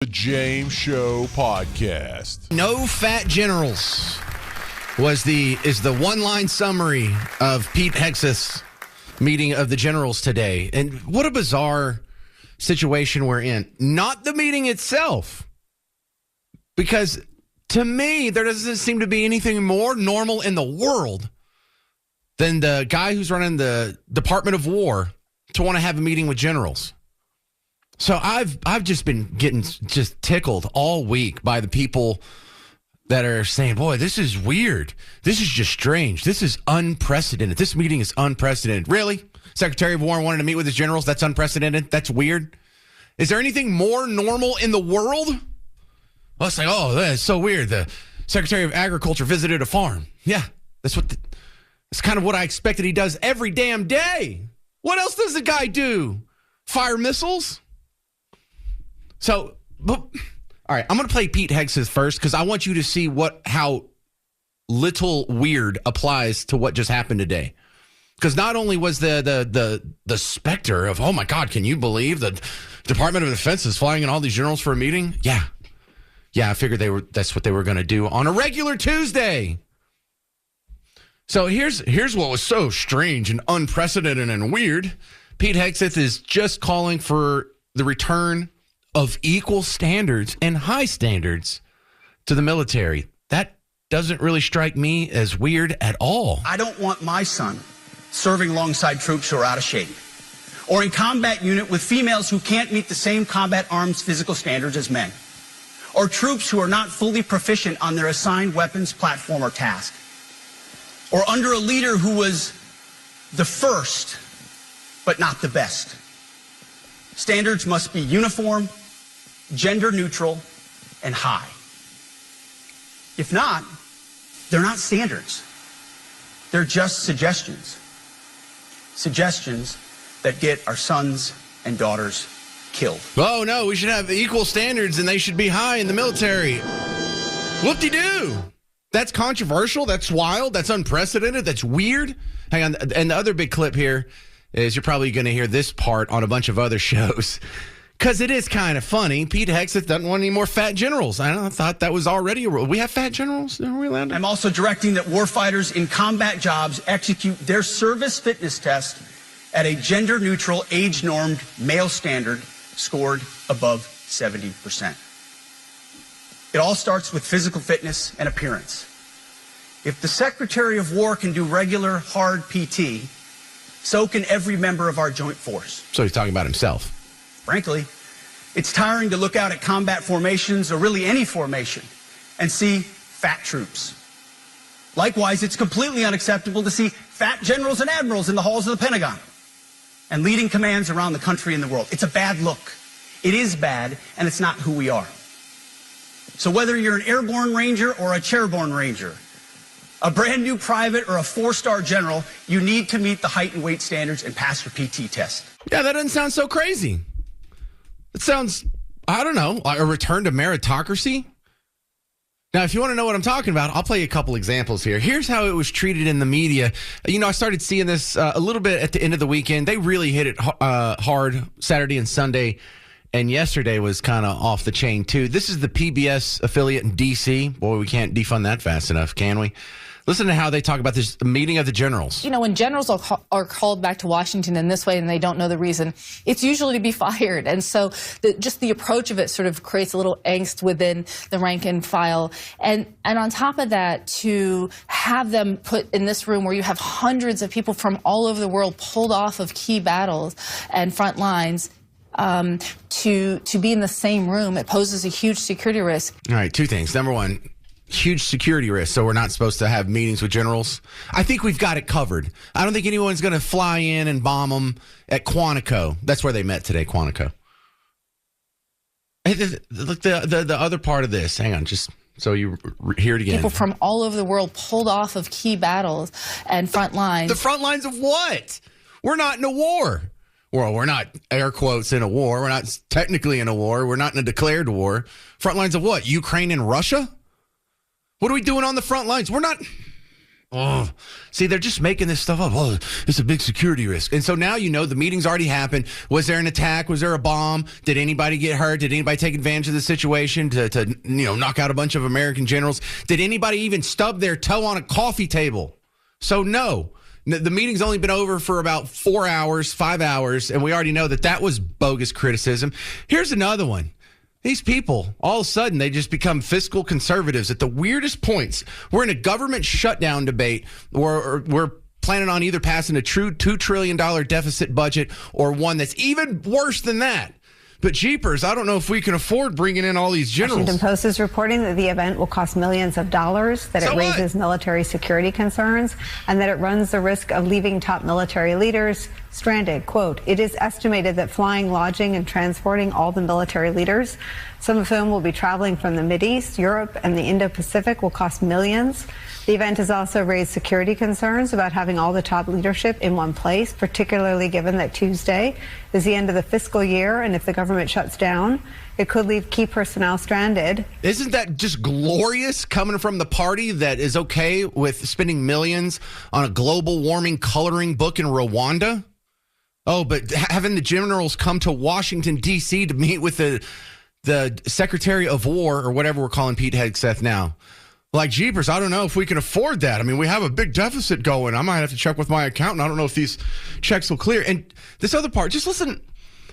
The James Show Podcast. No fat generals is the one-line summary of Pete Hegseth's meeting of the generals today. And what a bizarre situation we're in. Not the meeting itself. Because to me, there doesn't seem to be anything more normal in the world than the guy who's running the Department of War to want to have a meeting with generals. So I've just been getting just tickled all week by the people that are saying, boy, this is weird. This is just strange. This is unprecedented. This meeting is unprecedented. Really? Secretary of War wanted to meet with his generals? That's unprecedented? That's weird? Is there anything more normal in the world? Well, it's like, oh, that's so weird. The Secretary of Agriculture visited a farm. Yeah, that's kind of what I expected he does every damn day. What else does the guy do? Fire missiles? So, all right, I'm going to play Pete Hegseth first because I want you to see how little weird applies to what just happened today. Because not only was the specter of, oh my God, can you believe the Department of Defense is flying in all these generals for a meeting? Yeah, I figured that's what they were going to do on a regular Tuesday. So here's what was so strange and unprecedented and weird. Pete Hegseth is just calling for the return of equal standards and high standards to the military. That doesn't really strike me as weird at all. I don't want my son serving alongside troops who are out of shape, or in combat unit with females who can't meet the same combat arms physical standards as men, or troops who are not fully proficient on their assigned weapons, platform, or task, or under a leader who was the first but not the best. Standards must be uniform, gender neutral, and high. If not, they're not standards. They're just suggestions. Suggestions that get our sons and daughters killed. Oh, no, we should have equal standards and they should be high in the military. Whoop-de-doo. That's controversial. That's wild. That's unprecedented. That's weird. Hang on. And the other big clip here is you're probably going to hear this part on a bunch of other shows because it is kind of funny. Pete Hegseth doesn't want any more fat generals. I thought that was already a rule. We have fat generals? Are we allowed to? I'm also directing that warfighters in combat jobs execute their service fitness test at a gender-neutral, age-normed male standard scored above 70%. It all starts with physical fitness and appearance. If the Secretary of War can do regular, hard PT, so can every member of our joint force. So he's talking about himself. Frankly, it's tiring to look out at combat formations, or really any formation, and see fat troops. Likewise, it's completely unacceptable to see fat generals and admirals in the halls of the Pentagon and leading commands around the country and the world. It's a bad look. It is bad, and it's not who we are. So whether you're an airborne ranger or a chairborne ranger, a brand new private or a 4-star general, you need to meet the height and weight standards and pass your PT test. Yeah, that doesn't sound so crazy. It sounds, I don't know, like a return to meritocracy. Now, if you want to know what I'm talking about, I'll play you a couple examples here. Here's how it was treated in the media. You know, I started seeing this a little bit at the end of the weekend. They really hit it hard Saturday and Sunday. And yesterday was kind of off the chain, too. This is the PBS affiliate in D.C. Boy, we can't defund that fast enough, can we? Listen to how they talk about this meeting of the generals. You know, when generals are called back to Washington in this way and they don't know the reason, it's usually to be fired. And so just the approach of it sort of creates a little angst within the rank and file. And on top of that, to have them put in this room where you have hundreds of people from all over the world pulled off of key battles and front lines, to be in the same room, it poses a huge security risk. All right, two things. Number one, huge security risk, so we're not supposed to have meetings with generals. I think we've got it covered. I don't think anyone's going to fly in and bomb them at Quantico. That's where they met today, Quantico. Hey, look, the other part of this, hang on, just so you hear it again. People from all over the world pulled off of key battles and front lines. The front lines of what? We're not in a war. Well, we're not, air quotes, in a war. We're not technically in a war. We're not in a declared war. Front lines of what? Ukraine and Russia? What are we doing on the front lines? We're not. oh, see, they're just making this stuff up. Oh, it's a big security risk. And so now the meeting's already happened. Was there an attack? Was there a bomb? Did anybody get hurt? Did anybody take advantage of the situation to knock out a bunch of American generals? Did anybody even stub their toe on a coffee table? So no. The meeting's only been over for about 5 hours, and we already know that was bogus criticism. Here's another one. These people, all of a sudden, they just become fiscal conservatives at the weirdest points. We're in a government shutdown debate where we're planning on either passing a true $2 trillion deficit budget or one that's even worse than that. But jeepers, I don't know if we can afford bringing in all these generals. Washington Post is reporting that the event will cost millions of dollars, that it raises military security concerns, and that it runs the risk of leaving top military leaders stranded. Quote, it is estimated that flying, lodging, and transporting all the military leaders, some of whom will be traveling from the Mideast, Europe, and the Indo-Pacific, will cost millions. The event has also raised security concerns about having all the top leadership in one place, particularly given that Tuesday is the end of the fiscal year, and if the government shuts down, it could leave key personnel stranded. Isn't that just glorious coming from the party that is okay with spending millions on a global warming coloring book in Rwanda? Oh, but having the generals come to Washington, D.C. to meet with the Secretary of War, or whatever we're calling Pete Hegseth now. Like, jeepers, I don't know if we can afford that. I mean, we have a big deficit going. I might have to check with my accountant. I don't know if these checks will clear. And this other part, just listen,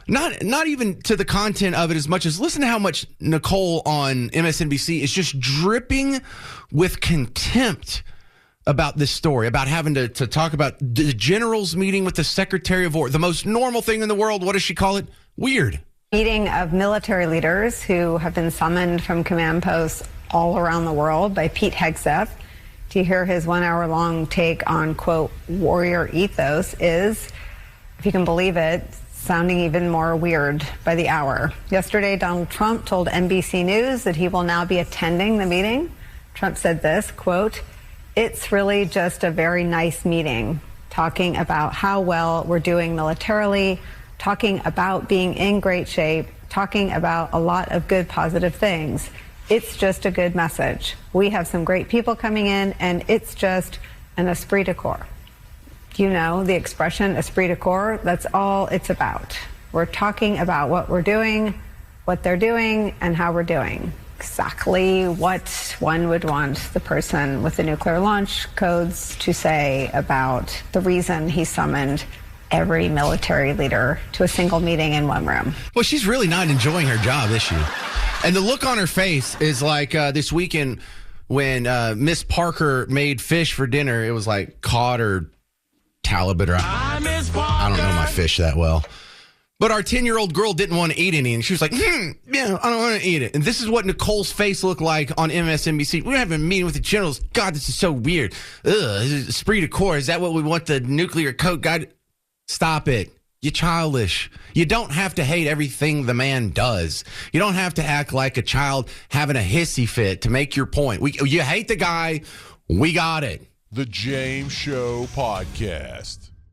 not even to the content of it as much as listen to how much Nicole on MSNBC is just dripping with contempt about this story, about having to talk about the general's meeting with the Secretary of War, the most normal thing in the world. What does she call it? Weird. Meeting of military leaders who have been summoned from command posts all around the world by Pete Hegseth to hear his 1 hour long take on, quote, warrior ethos is, if you can believe it, sounding even more weird by the hour. Yesterday, Donald Trump told NBC News that he will now be attending the meeting. Trump said this, quote, it's really just a very nice meeting, talking about how well we're doing militarily, talking about being in great shape, talking about a lot of good positive things. It's just a good message. We have some great people coming in, and it's just an esprit de corps. You know the expression esprit de corps? That's all it's about. We're talking about what we're doing, what they're doing, and how we're doing. Exactly what one would want the person with the nuclear launch codes to say about the reason he summoned every military leader to a single meeting in one room. Well, she's really not enjoying her job, is she? And the look on her face is like this weekend when Miss Parker made fish for dinner. It was like cod or halibut, or I don't know my fish that well. But our 10-year-old girl didn't want to eat any, and she was like, yeah, I don't want to eat it. And this is what Nicole's face looked like on MSNBC. We're having a meeting with the generals. God, this is so weird. Ugh, esprit de corps. Is that what we want the nuclear code guy? Stop it. You're childish. You don't have to hate everything the man does. You don't have to act like a child having a hissy fit to make your point. You hate the guy. We got it. The James Show Podcast.